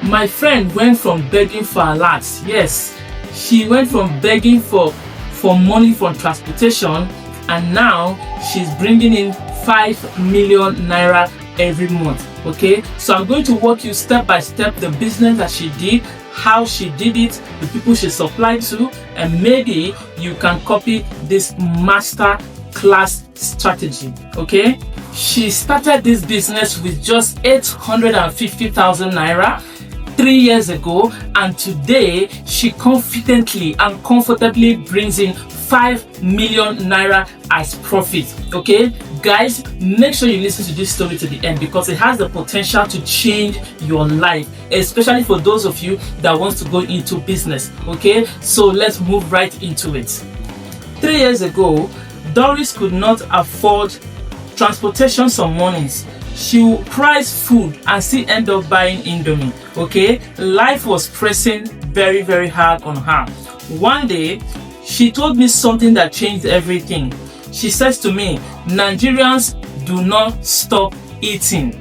My friend went from begging for a lot. Yes, she went from begging for money from transportation, and now she's bringing in 5 million naira every month. Okay, so I'm going to walk you step by step the business that she did, how she did it, the people she supplied to, and maybe you can copy this master class strategy. Okay, she started this business with just 850,000 naira 3 years ago, and today she confidently and comfortably brings in 5 million naira as profit. Okay, guys, make sure you listen to this story to the end, because it has the potential to change your life, especially for those of you that wants to go into business. Okay, so let's move right into it. 3 years ago, Doris could not afford transportation some mornings. She would price food and still end up buying Indomie. Okay, life was pressing very, very hard on her. One day, she told me something that changed everything. She says to me, Nigerians do not stop eating,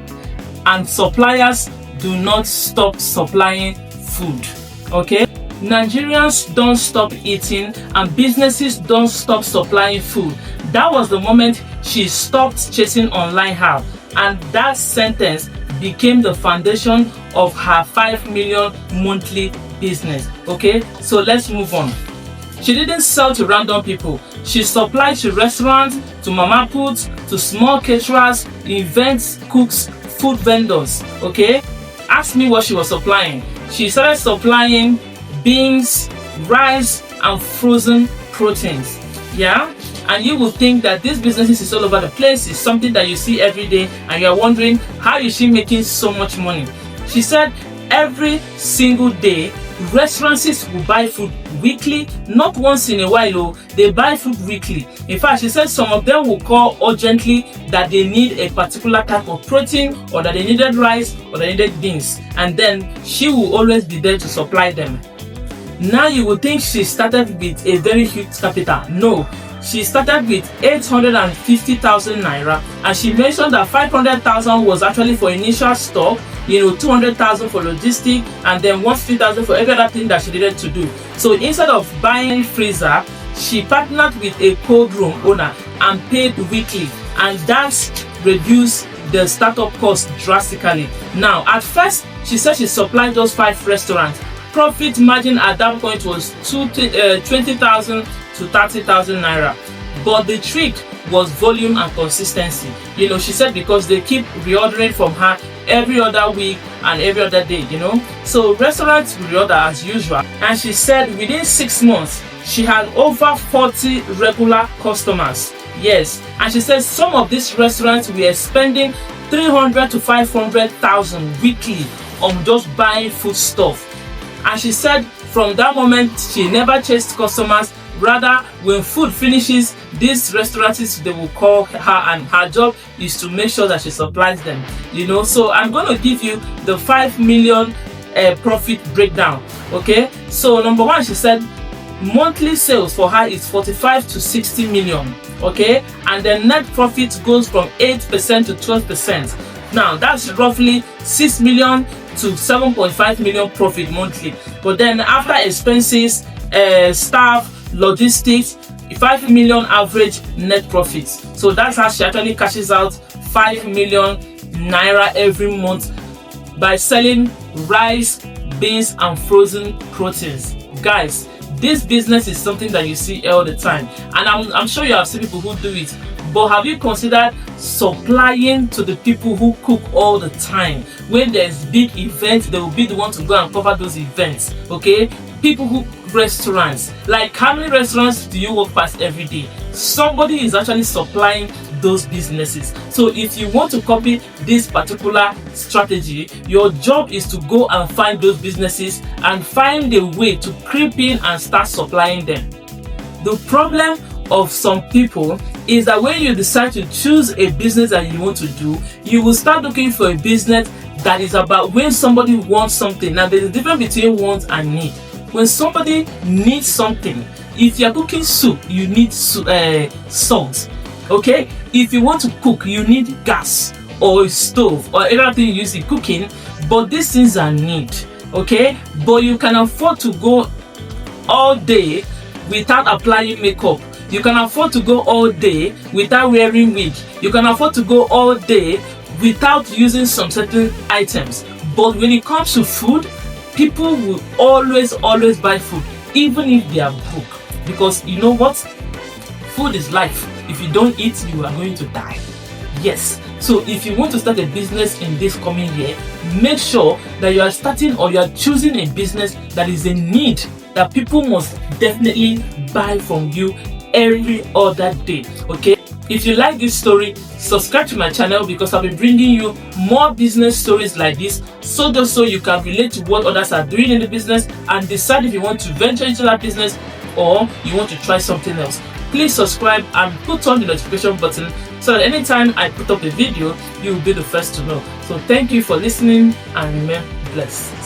and suppliers do not stop supplying food. Okay, Nigerians don't stop eating and businesses don't stop supplying food. That was the moment she stopped chasing online help, and that sentence became the foundation of her 5 million monthly business. Okay, so let's move on. She didn't sell to random people. She supplied to restaurants, to mama puts, to small caterers, events, cooks, food vendors. Okay, ask me what she was supplying. She started supplying beans, rice, and frozen proteins. Yeah, and you will think that this business is all over the place. It's something that you see every day, and you're wondering, how is she making so much money? She said every single day restaurants will buy food weekly, not once in a while. Oh, they buy food weekly. In fact, she said some of them will call urgently that they need a particular type of protein, or that they needed rice, or they needed beans, and then she will always be there to supply them. Now you would think she started with a very huge capital. No, she started with 850,000 naira, and she mentioned that 500,000 was actually for initial stock, 200,000 for logistics, and then 150,000 for every other thing that she needed to do. So instead of buying freezer, she partnered with a cold room owner and paid weekly, and that's reduced the startup cost drastically. Now, at first, she said she supplied those 5 restaurants. Profit margin at that point was 20,000 to 30,000 naira. But the trick was volume and consistency. She said because they keep reordering from her every other week and every other day, So restaurants reorder as usual. And she said within 6 months, she had over 40 regular customers. Yes, and she said some of these restaurants were spending 300 to 500,000 weekly on just buying food stuff. And she said from that moment, she never chased customers. Rather, when food finishes, these restaurants, they will call her, and her job is to make sure that she supplies them. So I'm going to give you the 5 million profit breakdown. Okay, so number one, she said monthly sales for her is 45 to 60 million. Okay, and the net profit goes from 8% to 12%. Now that's roughly 6 million to 7.5 million profit monthly. But then after expenses, staff, logistics, 5 million average net profit. So that's how she actually cashes out 5 million naira every month by selling rice, beans, and frozen proteins. Guys, this business is something that you see all the time, and I'm sure you have seen people who do it. But have you considered supplying to the people who cook all the time? When there's big events, they will be the one to go and cover those events. Okay, people who restaurants, like how many restaurants do you walk past every day? Somebody is actually supplying those businesses. So if you want to copy this particular strategy, your job is to go and find those businesses and find a way to creep in and start supplying them. The problem of some people is that when you decide to choose a business that you want to do, you will start looking for a business that is about when somebody wants something. Now there's a difference between want and need. When somebody needs something, if you're cooking soup, you need salt. Okay, if you want to cook, you need gas or a stove or anything you use in cooking. but these things are need, okay? But you can afford to go all day without applying makeup. You can afford to go all day without wearing wig. You can afford to go all day without using some certain items. But when it comes to food, people will always buy food, even if they are broke. Because you know what? Food is life. If you don't eat, you are going to die. Yes. So if you want to start a business in this coming year, make sure that you are starting or you are choosing a business that is in need, that people must definitely buy from you every other day. Okay? If you like this story, subscribe to my channel, because I'll be bringing you more business stories like this, so just so you can relate to what others are doing in the business and decide if you want to venture into that business or you want to try something else. Please subscribe and put on the notification button so that anytime I put up a video, you will be the first to know. So thank you for listening and remain blessed.